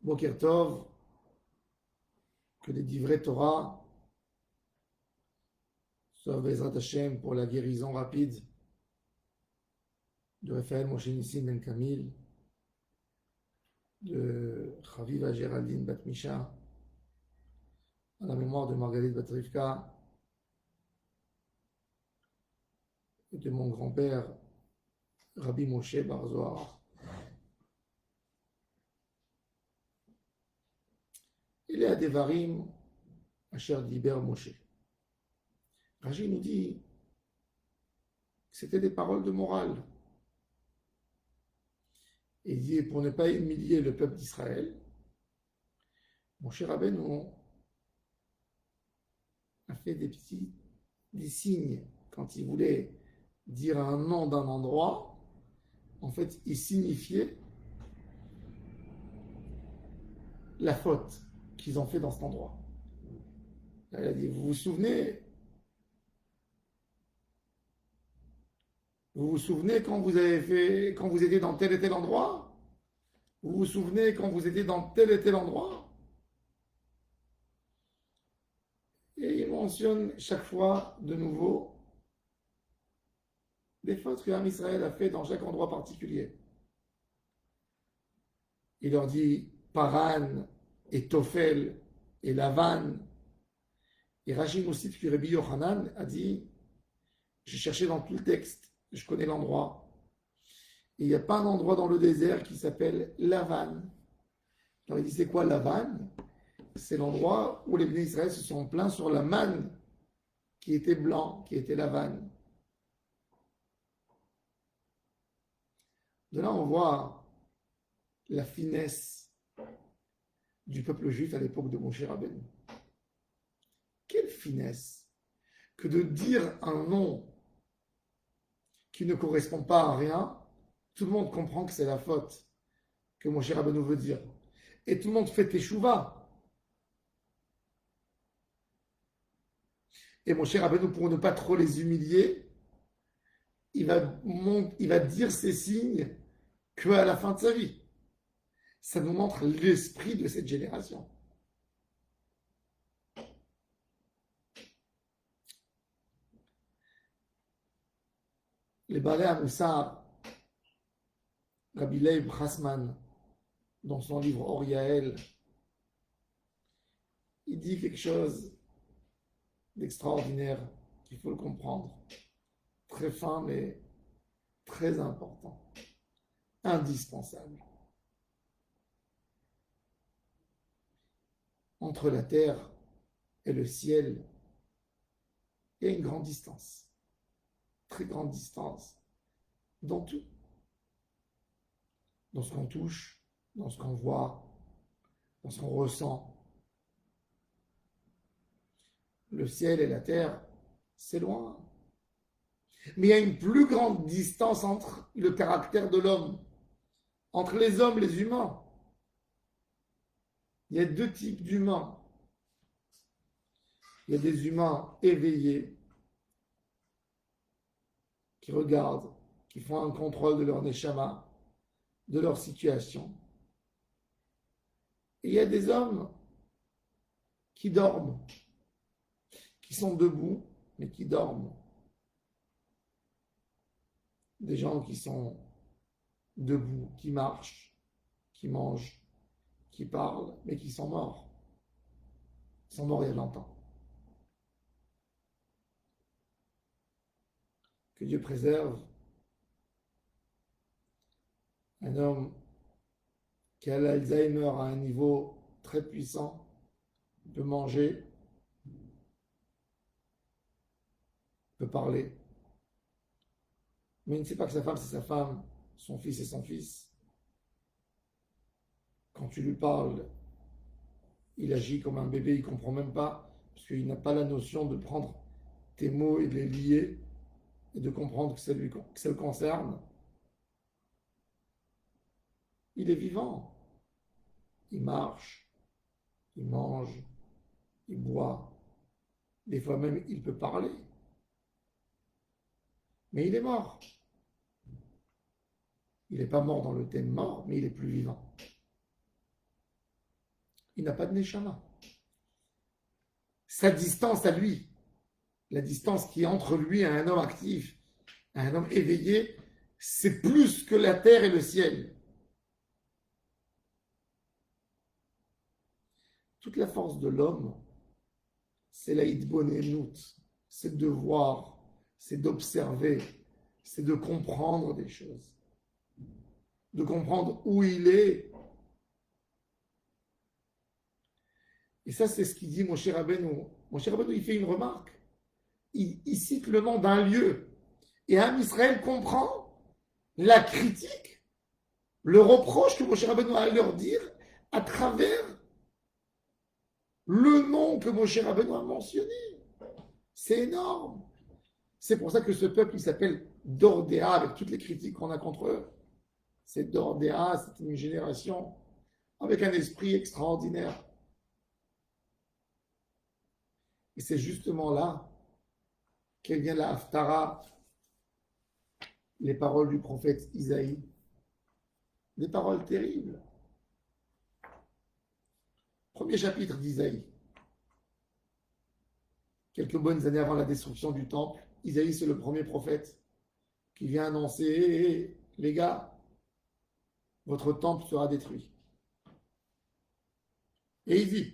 Boker Tov, que les divrei Torah soient Bezrat Hashem pour la guérison rapide de Raphaël Moshe Nissim Ben Kamil, de Chaviva Géraldine Bat Misha, à la mémoire de Margalit Bat Rivka, et de mon grand-père Rabbi Moshe Bar Zohar. Il est à Devarim, Asher Diber Moshe. Rashi nous dit que c'était des paroles de morale. Et il dit, pour ne pas humilier le peuple d'Israël, Moshe Rabbeinu a fait des signes quand il voulait dire un nom d'un endroit. En fait, il signifiait la faute qu'ils ont fait dans cet endroit. Il a dit, vous vous souvenez quand vous étiez dans tel et tel endroit? Vous vous souvenez quand vous étiez dans tel et tel endroit? Et il mentionne chaque fois de nouveau des fautes que l'Am Israël a fait dans chaque endroit particulier. Il leur dit Paran et Tophel et Lavan. Et Rashi nous cite que Rabbi Yochanan a dit, j'ai cherché dans tout le texte, je connais l'endroit. Et il n'y a pas un endroit dans le désert qui s'appelle Lavan. Alors il dit, c'est quoi Lavan? C'est l'endroit où les Bnei Israël se sont plaints sur la manne qui était blanc, qui était Lavan. De là, on voit la finesse du peuple juif à l'époque de Moshe Rabbeinu. Quelle finesse que de dire un nom qui ne correspond pas à rien, tout le monde comprend que c'est la faute que Moshe Rabbeinu veut dire. Et tout le monde fait teshuva. Et Moshe Rabbeinu, pour ne pas trop les humilier, il va dire ces signes qu'à la fin de sa vie. Ça nous montre l'esprit de cette génération. Les Balei Amoussar, Rabbi Leib Hassman, dans son livre Or Yael, il dit quelque chose d'extraordinaire qu'il faut le comprendre. Très fin, mais très important. Indispensable. Entre la terre et le ciel, il y a une grande distance. Très grande distance. Dans tout. Dans ce qu'on touche, dans ce qu'on voit, dans ce qu'on ressent. Le ciel et la terre, c'est loin. Mais il y a une plus grande distance entre le caractère de l'homme, entre les hommes, les humains. Il y a deux types d'humains. Il y a des humains éveillés qui regardent, qui font un contrôle de leur neshama, de leur situation. Et il y a des hommes qui dorment, qui sont debout, mais qui dorment. Des gens qui sont debout, qui marchent, qui mangent, qui parlent, mais qui sont morts. Ils sont morts il y a longtemps. Que Dieu préserve un homme qui a l'Alzheimer à un niveau très puissant, peut manger, peut parler, mais il ne sait pas que sa femme, c'est sa femme, son fils, c'est son fils. Quand tu lui parles, il agit comme un bébé, il ne comprend même pas, parce qu'il n'a pas la notion de prendre tes mots et de les lier, et de comprendre que ça le concerne. Il est vivant. Il marche, il mange, il boit. Des fois même, il peut parler. Mais il est mort. Il n'est pas mort dans le thème mort, mais il est plus vivant. il n'a pas de neshama. Sa distance à lui, la distance qui est entre lui et un homme actif, un homme éveillé, c'est plus que la terre et le ciel. Toute la force de l'homme, c'est la hitbonenut, c'est de voir, c'est d'observer, c'est de comprendre des choses, de comprendre où il est. Et ça, c'est ce qu'il dit Moshe Rabbeinu. Moshe Rabbeinu, il fait une remarque. Il cite le nom d'un lieu. Et Am Israël comprend la critique, le reproche que Moshe Rabbeinu a à leur dire à travers le nom que Moshe Rabbeinu a mentionné. C'est énorme. C'est pour ça que ce peuple, il s'appelle Dordéa, avec toutes les critiques qu'on a contre eux. C'est Dordéa, c'est une génération avec un esprit extraordinaire. Et c'est justement là qu'elle vient la Haftara, les paroles du prophète Isaïe. Des paroles terribles. Premier chapitre d'Isaïe. Quelques bonnes années avant la destruction du temple, Isaïe, c'est le premier prophète qui vient annoncer, les gars, votre temple sera détruit. Et il dit,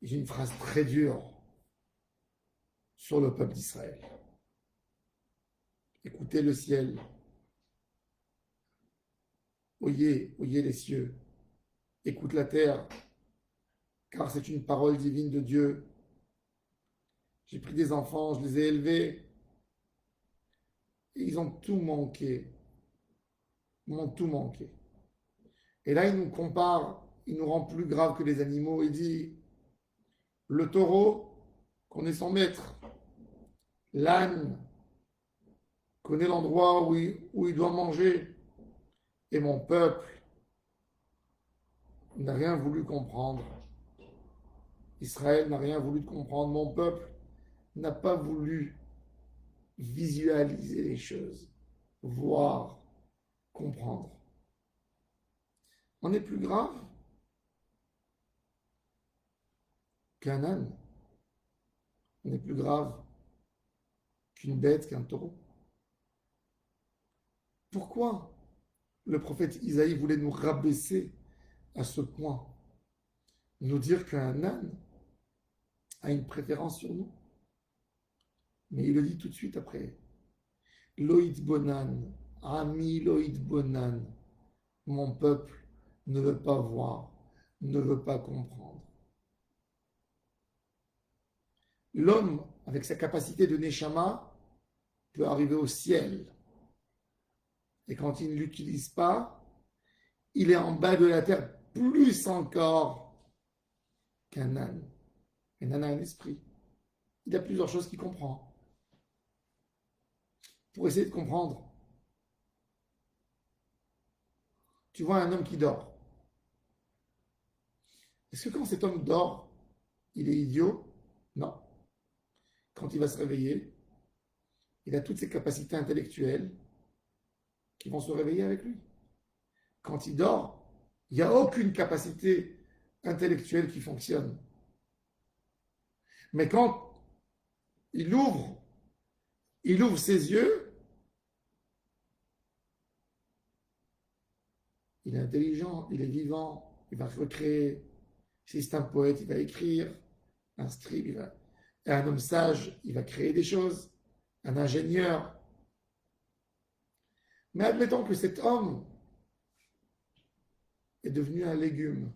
j'ai une phrase très dure sur le peuple d'Israël. Écoutez le ciel, oyez les cieux, écoute la terre, car c'est une parole divine de Dieu. J'ai pris des enfants, je les ai élevés, et ils ont tout manqué. Ils m'ont tout manqué. Et là, il nous compare, il nous rend plus grave que les animaux. Il dit, le taureau connaît son maître, l'âne connaît l'endroit où il doit manger, et mon peuple n'a rien voulu comprendre. Israël n'a rien voulu comprendre. Mon peuple n'a pas voulu visualiser les choses, voir, comprendre. On est plus grave qu'un âne. On est plus grave qu'une bête, qu'un taureau. Pourquoi le prophète Isaïe voulait nous rabaisser à ce point, nous dire qu'un âne a une préférence sur nous? Mais il le dit tout de suite après. Loïd Bonan, ami Loïd Bonan, mon peuple ne veut pas voir, ne veut pas comprendre. L'homme, avec sa capacité de Neshama, peut arriver au ciel. Et quand il ne l'utilise pas, il est en bas de la terre plus encore qu'un âne. Un âne a un esprit. Il a plusieurs choses qu'il comprend. Pour essayer de comprendre, tu vois un homme qui dort. Est-ce que quand cet homme dort, il est idiot? Non. Quand il va se réveiller, il a toutes ses capacités intellectuelles qui vont se réveiller avec lui. Quand il dort, il n'y a aucune capacité intellectuelle qui fonctionne. Mais quand il ouvre ses yeux, il est intelligent, il est vivant, il va recréer. Si c'est un poète, il va écrire. Un scribe, et un homme sage, il va créer des choses. Un ingénieur. Mais admettons que cet homme est devenu un légume.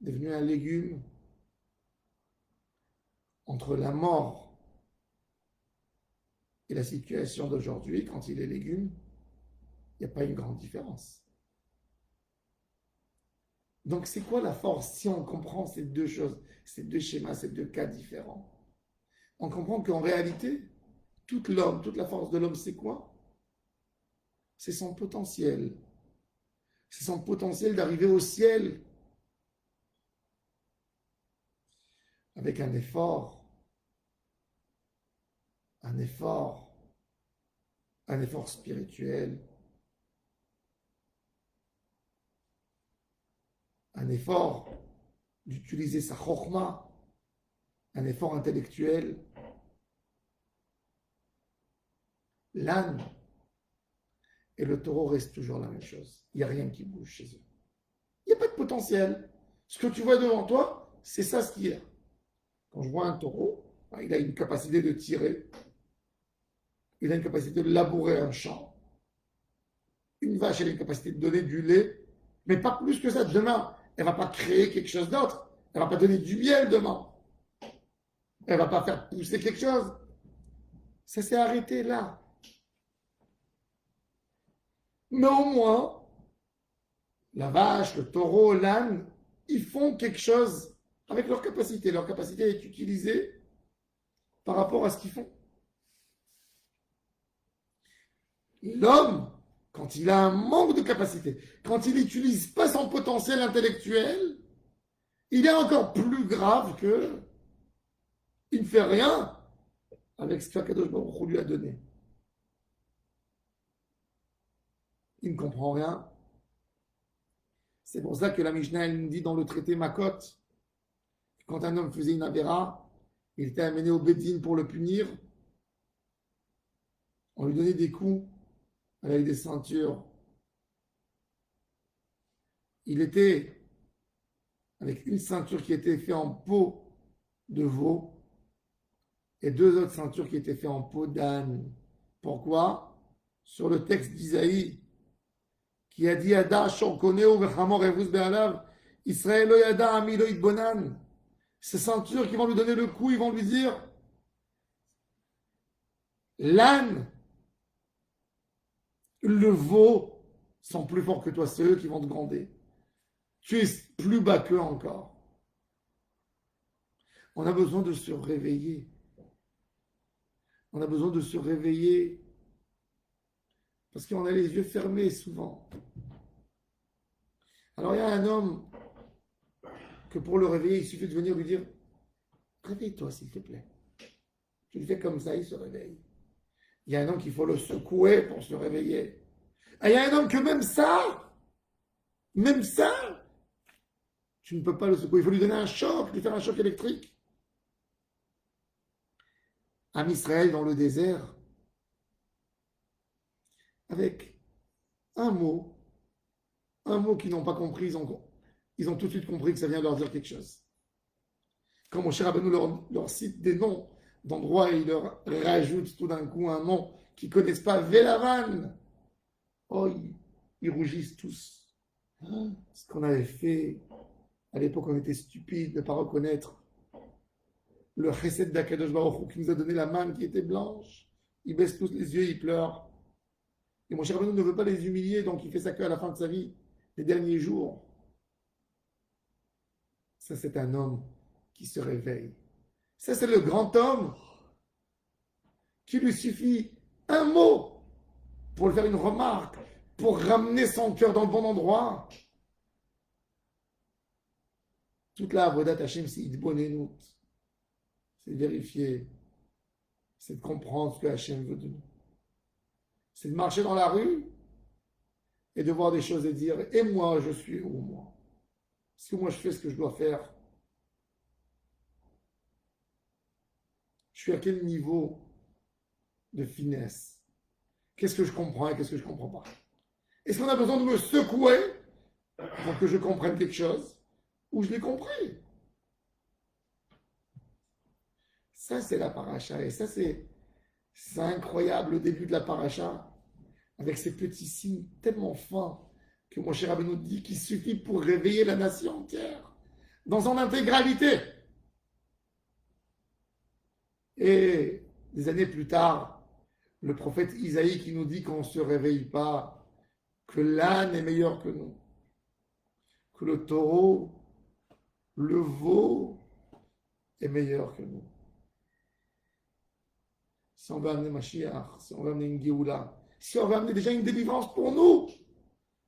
Devenu un légume entre la mort et la situation d'aujourd'hui, quand il est légume, il n'y a pas une grande différence. Donc c'est quoi la force si on comprend ces deux choses, ces deux schémas, ces deux cas différents? On comprend qu'en réalité, toute la force de l'homme, c'est quoi? C'est son potentiel. C'est son potentiel d'arriver au ciel avec un effort, un effort, un effort spirituel, un effort d'utiliser sa chokhma, un effort intellectuel. L'âne et le taureau restent toujours la même chose. Il n'y a rien qui bouge chez eux. Il n'y a pas de potentiel. Ce que tu vois devant toi, c'est ça ce qu'il y a. Quand je vois un taureau, il a une capacité de tirer, il a une capacité de labourer un champ. Une vache, elle a une capacité de donner du lait, mais pas plus que ça. Demain, elle ne va pas créer quelque chose d'autre. Elle ne va pas donner du miel demain. Elle ne va pas faire pousser quelque chose. Ça s'est arrêté là. Mais au moins, la vache, le taureau, l'âne, ils font quelque chose avec leur capacité. Leur capacité est utilisée par rapport à ce qu'ils font. L'homme, quand il a un manque de capacité, quand il n'utilise pas son potentiel intellectuel, il est encore plus grave que il ne fait rien avec ce qu'Akadosh Baruch Hu lui a donné. Il ne comprend rien. C'est pour ça que la Mishnah nous dit dans le traité Makot, quand un homme faisait une avéra, il était amené au Bédine pour le punir. On lui donnait des coups avec des ceintures. Il était avec une ceinture qui était faite en peau de veau et deux autres ceintures qui étaient faites en peau d'âne. Pourquoi? Sur le texte d'Isaïe, qui a dit Ada Shorkoneo Vechamor Evus Be'alav, Israël lo yada ami lo itbonan. Ces ceintures qui vont lui donner le coup, ils vont lui dire l'âne, le veau sont plus forts que toi, c'est eux qui vont te gronder. Tu es plus bas qu'eux encore. On a besoin de se réveiller. On a besoin de se réveiller parce qu'on a les yeux fermés souvent. Alors il y a un homme que pour le réveiller, il suffit de venir lui dire réveille-toi s'il te plaît. Tu le fais comme ça, il se réveille. Il y a un homme qu'il faut le secouer pour se réveiller. Et il y a un homme que même ça, tu ne peux pas le secouer. Il faut lui donner un choc, lui faire un choc électrique. Am Israël dans le désert, avec un mot qu'ils n'ont pas compris, ils ont tout de suite compris que ça vient leur dire quelque chose. Quand mon cher Rabbeinu leur cite des noms d'endroits et il leur rajoute tout d'un coup un nom qu'ils ne connaissent pas, Vélavan, oh, ils rougissent tous. Ce qu'on avait fait, à l'époque on était stupides de ne pas reconnaître le chesed d'Akadosh Baruch Hu qui nous a donné la manne qui était blanche. Ils baissent tous les yeux, ils pleurent. Et mon cher Rabbeinu ne veut pas les humilier, donc il fait ça qu'à la fin de sa vie, les derniers jours. Ça, c'est un homme qui se réveille. Ça, c'est le grand homme qui lui suffit un mot pour lui faire une remarque, pour ramener son cœur dans le bon endroit. Toute la avodat Hashem, c'est idbonenout. C'est de vérifier, c'est de comprendre ce que Hashem veut de nous. C'est de marcher dans la rue et de voir des choses et dire et moi, je suis où moi? Est-ce que moi, je fais ce que je dois faire? Je suis à quel niveau de finesse? Qu'est-ce que je comprends et qu'est-ce que je ne comprends pas? Est-ce qu'on a besoin de me secouer pour que je comprenne quelque chose? Ou je l'ai compris? Ça, c'est la paracha. Et ça, c'est incroyable, le début de la paracha, avec ces petits signes tellement fins que mon cher Rabbeinu dit qu'il suffit pour réveiller la nation entière dans son intégralité. Et des années plus tard, le prophète Isaïe qui nous dit qu'on ne se réveille pas, que l'âne est meilleur que nous, que le taureau, le veau est meilleur que nous. Si on veut amener Mashiach, si on veut amener une Géoula, si on veut amener déjà une délivrance pour nous,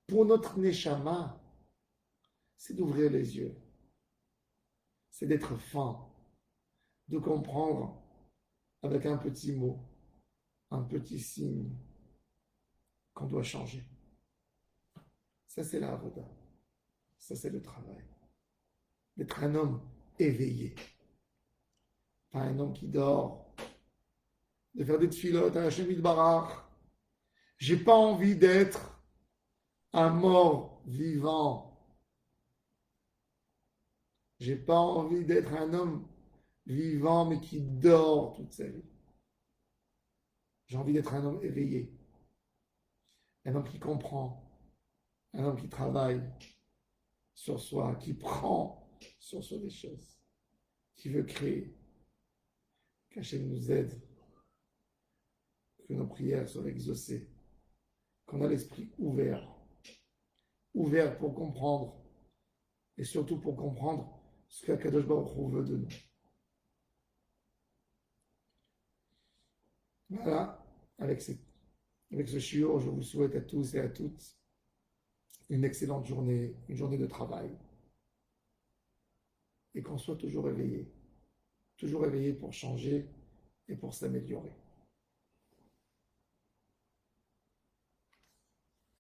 pour notre Neshama, c'est d'ouvrir les yeux, c'est d'être fin, de comprendre avec un petit mot, un petit signe qu'on doit changer. Ça, c'est la Avoda. Ça, c'est le travail. D'être un homme éveillé. Pas un homme qui dort. De faire des tfilotes à Hachem Yitbarach. J'ai pas envie d'être un mort vivant. J'ai pas envie d'être un homme vivant mais qui dort toute sa vie. J'ai envie d'être un homme éveillé. Un homme qui comprend. Un homme qui travaille sur soi, qui prend sur soi des choses, qui veut créer. Qu'Hachem nous aide, que nos prières soient exaucées, qu'on a l'esprit ouvert, ouvert pour comprendre, et surtout pour comprendre ce qu'Akadosh Baruch Hu veut de nous. Voilà, avec ce shiur, je vous souhaite à tous et à toutes une excellente journée, une journée de travail, et qu'on soit toujours éveillé pour changer et pour s'améliorer.